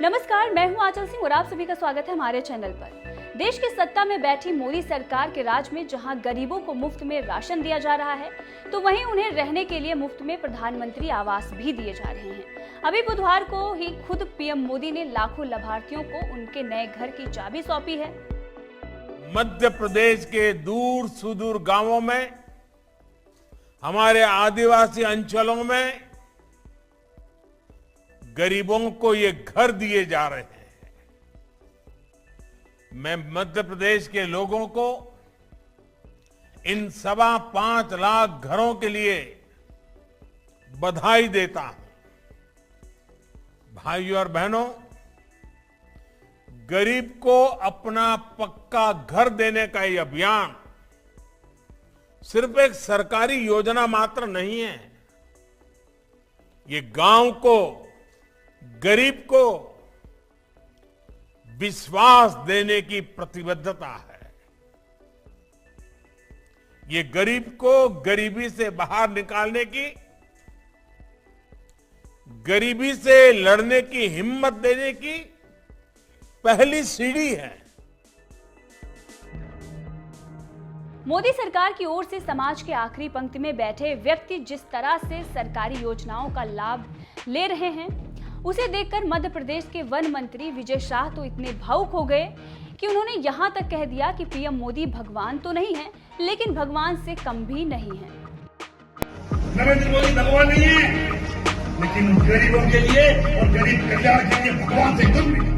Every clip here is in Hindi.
नमस्कार, मैं हूं आंचल सिंह और आप सभी का स्वागत है हमारे चैनल पर। देश की सत्ता में बैठी मोदी सरकार के राज में जहां गरीबों को मुफ्त में राशन दिया जा रहा है, तो वहीं उन्हें रहने के लिए मुफ्त में प्रधानमंत्री आवास भी दिए जा रहे हैं। अभी बुधवार को ही खुद पीएम मोदी ने लाखों लाभार्थियों को उनके नए घर की चाबी सौंपी है। मध्य प्रदेश के दूर सुदूर गांवों में, हमारे आदिवासी अंचलों में गरीबों को ये घर दिए जा रहे हैं। मैं मध्य प्रदेश के लोगों को इन 5.25 लाख घरों के लिए बधाई देता हूं। भाइयों और बहनों, गरीब को अपना पक्का घर देने का ये अभियान सिर्फ एक सरकारी योजना मात्र नहीं है। ये गांव को, गरीब को विश्वास देने की प्रतिबद्धता है। ये गरीब को गरीबी से बाहर निकालने की, गरीबी से लड़ने की हिम्मत देने की पहली सीढ़ी है। मोदी सरकार की ओर से समाज के आखिरी पंक्ति में बैठे व्यक्ति जिस तरह से सरकारी योजनाओं का लाभ ले रहे हैं, उसे देखकर मध्य प्रदेश के वन मंत्री विजय शाह तो इतने भावुक हो गए कि उन्होंने यहां तक कह दिया कि पीएम मोदी भगवान तो नहीं है, लेकिन भगवान से कम भी नहीं है। नरेंद्र मोदी भगवान नहीं है, लेकिन गरीबों के लिए और गरीब कल्याण के लिए भगवान से कम नहीं।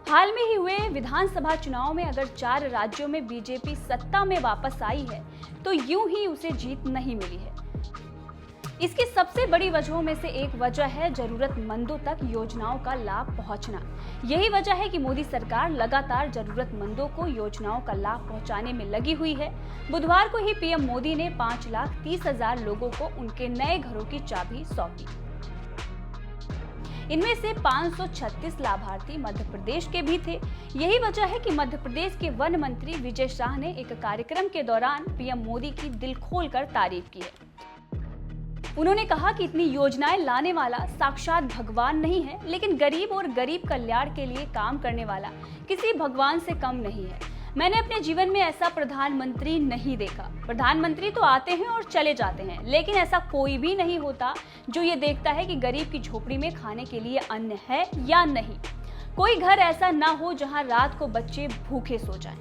हाल में ही हुए विधानसभा चुनाव में अगर 4 राज्यों में बीजेपी सत्ता में वापस आई है, तो यूं ही उसे जीत नहीं मिली है। इसकी सबसे बड़ी वजहों में से एक वजह है जरूरतमंदों तक योजनाओं का लाभ पहुंचना। यही वजह है कि मोदी सरकार लगातार जरूरतमंदों को योजनाओं का लाभ पहुंचाने में लगी हुई है। बुधवार को ही पीएम मोदी ने 5,30,000 लोगों को उनके नए घरों की चाबी सौंपी। इनमें से 536 लाभार्थी मध्य प्रदेश के भी थे। यही वजह है कि मध्य प्रदेश के वन मंत्री विजय शाह ने एक कार्यक्रम के दौरान पीएम मोदी की दिल खोलकर तारीफ की है। उन्होंने कहा कि इतनी योजनाएं लाने वाला साक्षात भगवान नहीं है, लेकिन गरीब और गरीब कल्याण के लिए काम करने वाला किसी भगवान से कम नहीं है। मैंने अपने जीवन में ऐसा प्रधानमंत्री नहीं देखा। प्रधानमंत्री तो आते हैं और चले जाते हैं, लेकिन ऐसा कोई भी नहीं होता जो ये देखता है कि गरीब की झोपड़ी में खाने के लिए अन्न है या नहीं। कोई घर ऐसा ना हो जहां रात को बच्चे भूखे सो जाएं।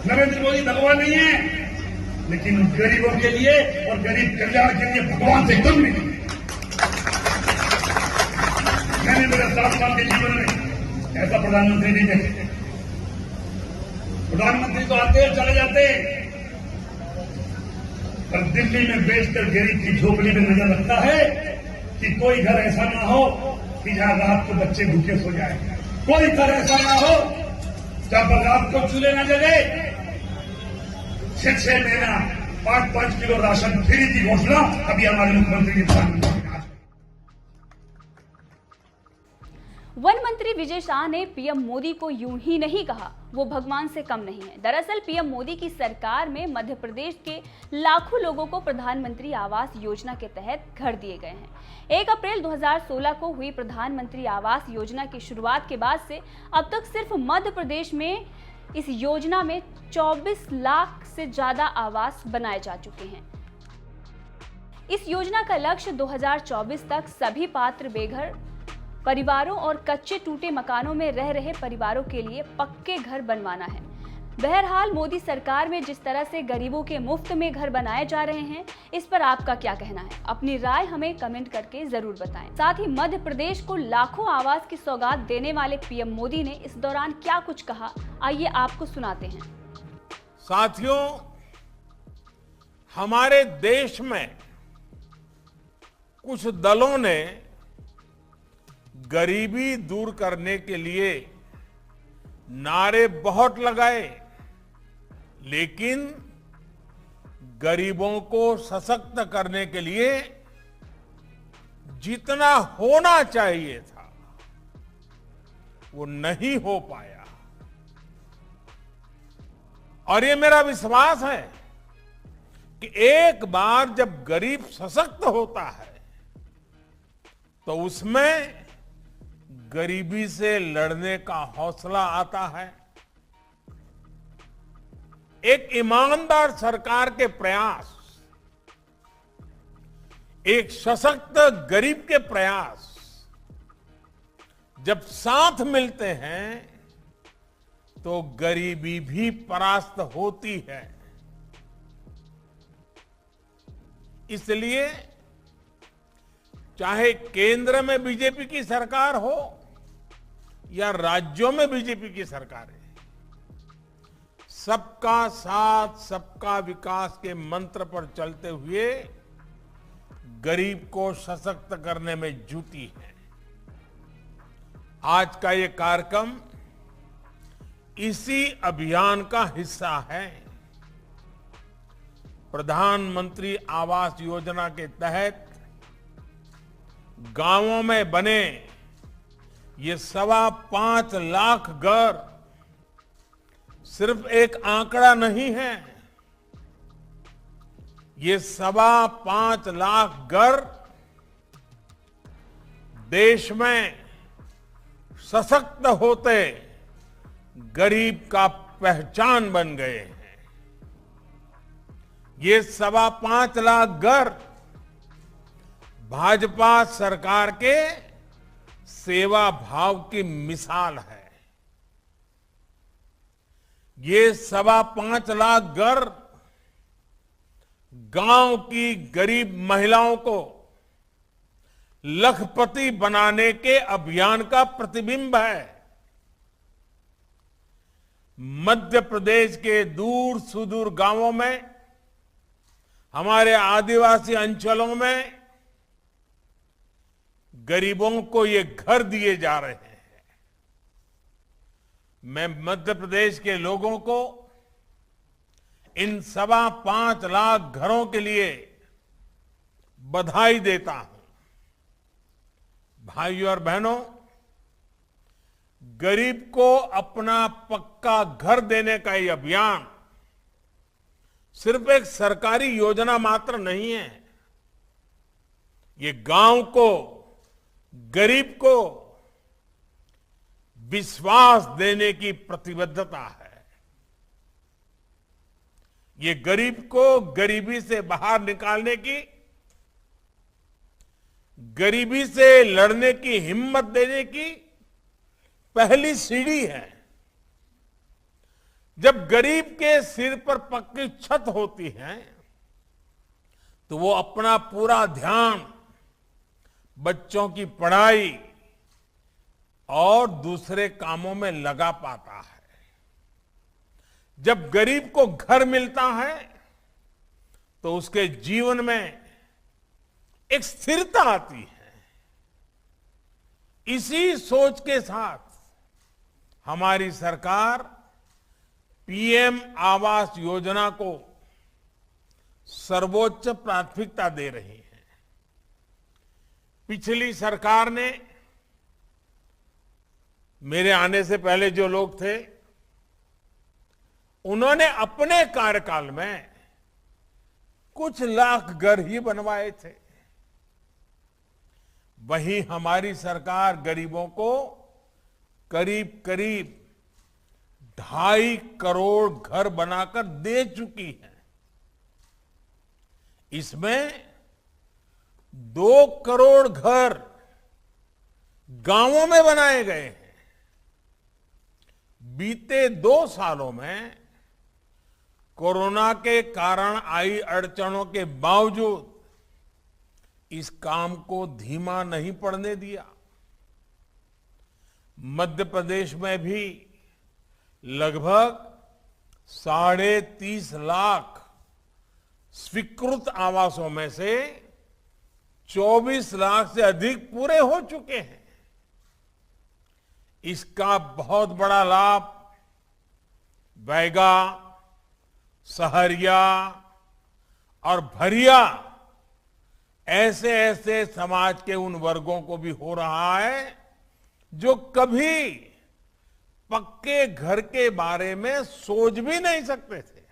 नरेंद्र मोदी भगवान नहीं है, लेकिन गरीबों के लिए और गरीब कल्याण के लिए भगवान से कम नहीं। मैंने मेरे 7 साल के जीवन में ऐसा प्रधानमंत्री नहीं देखा। प्रधानमंत्री तो आते हैं चले जाते हैं, पर दिल्ली में बेचकर गरीब की झोपड़ी में नजर रखता है कि कोई घर ऐसा ना हो कि जहां रात को बच्चे भूखे सो जाए। कोई घर ऐसा ना हो जहां पर रात को चूल्हे न जले। 6 महीना 5-5 किलो राशन फ्री की घोषणा अभी हमारे मुख्यमंत्री ने। वन मंत्री विजय शाह ने पीएम मोदी को यूं ही नहीं कहा वो भगवान से कम नहीं है। दरअसल पीएम मोदी की सरकार में मध्य प्रदेश के लाखों लोगों को प्रधानमंत्री आवास योजना के तहत घर दिए गए हैं। 1 अप्रैल 2016 को हुई प्रधानमंत्री आवास योजना की शुरुआत के बाद से अब तक सिर्फ मध्य प्रदेश में इस योजना में 24 लाख से ज्यादा आवास बनाए जा चुके हैं। इस योजना का लक्ष्य 2024 तक सभी पात्र बेघर परिवारों और कच्चे टूटे मकानों में रह रहे परिवारों के लिए पक्के घर बनवाना है। बहरहाल मोदी सरकार में जिस तरह से गरीबों के मुफ्त में घर बनाए जा रहे हैं, इस पर आपका क्या कहना है? अपनी राय हमें कमेंट करके जरूर बताएं। साथ ही मध्य प्रदेश को लाखों आवास की सौगात देने वाले पीएम मोदी ने इस दौरान क्या कुछ कहा, आइए आपको सुनाते हैं। साथियों, हमारे देश में कुछ दलों ने गरीबी दूर करने के लिए नारे बहुत लगाए, लेकिन गरीबों को सशक्त करने के लिए जितना होना चाहिए था वो नहीं हो पाया। और ये मेरा विश्वास है कि एक बार जब गरीब सशक्त होता है तो उसमें गरीबी से लड़ने का हौसला आता है। एक ईमानदार सरकार के प्रयास, एक सशक्त गरीब के प्रयास जब साथ मिलते हैं तो गरीबी भी परास्त होती है। इसलिए चाहे केंद्र में बीजेपी की सरकार हो या राज्यों में बीजेपी की सरकार है, सबका साथ सबका विकास के मंत्र पर चलते हुए गरीब को सशक्त करने में जुटी है। आज का ये कार्यक्रम इसी अभियान का हिस्सा है। प्रधानमंत्री आवास योजना के तहत गांवों में बने ये 5.25 लाख घर सिर्फ एक आंकड़ा नहीं है। ये 5.25 लाख घर देश में सशक्त होते गरीब का पहचान बन गए हैं। ये 5.25 लाख घर भाजपा सरकार के सेवा भाव की मिसाल है। ये 5.25 लाख घर गांव की गरीब महिलाओं को लखपति बनाने के अभियान का प्रतिबिंब है। मध्य प्रदेश के दूर सुदूर गांवों में, हमारे आदिवासी अंचलों में गरीबों को ये घर दिए जा रहे हैं। मैं मध्य प्रदेश के लोगों को इन 5.25 लाख घरों के लिए बधाई देता हूं। भाइयों और बहनों, गरीब को अपना पक्का घर देने का ये अभियान सिर्फ एक सरकारी योजना मात्र नहीं है। ये गांव को, गरीब को विश्वास देने की प्रतिबद्धता है। ये गरीब को गरीबी से बाहर निकालने की, गरीबी से लड़ने की हिम्मत देने की पहली सीढ़ी है। जब गरीब के सिर पर पक्की छत होती है तो वो अपना पूरा ध्यान बच्चों की पढ़ाई और दूसरे कामों में लगा पाता है। जब गरीब को घर मिलता है तो उसके जीवन में एक स्थिरता आती है। इसी सोच के साथ हमारी सरकार पीएम आवास योजना को सर्वोच्च प्राथमिकता दे रही है। पिछली सरकार ने, मेरे आने से पहले जो लोग थे, उन्होंने अपने कार्यकाल में कुछ लाख घर ही बनवाए थे। वहीं हमारी सरकार गरीबों को करीब करीब 2.5 करोड़ घर बनाकर दे चुकी है। इसमें 2 करोड़ घर गांवों में बनाए गए हैं। बीते 2 सालों में कोरोना के कारण आई अड़चनों के बावजूद इस काम को धीमा नहीं पड़ने दिया। मध्य प्रदेश में भी लगभग 30.5 लाख स्वीकृत आवासों में से 24 लाख से अधिक पूरे हो चुके हैं। इसका बहुत बड़ा लाभ बैगा, सहरिया और भरिया ऐसे ऐसे समाज के उन वर्गों को भी हो रहा है जो कभी पक्के घर के बारे में सोच भी नहीं सकते थे।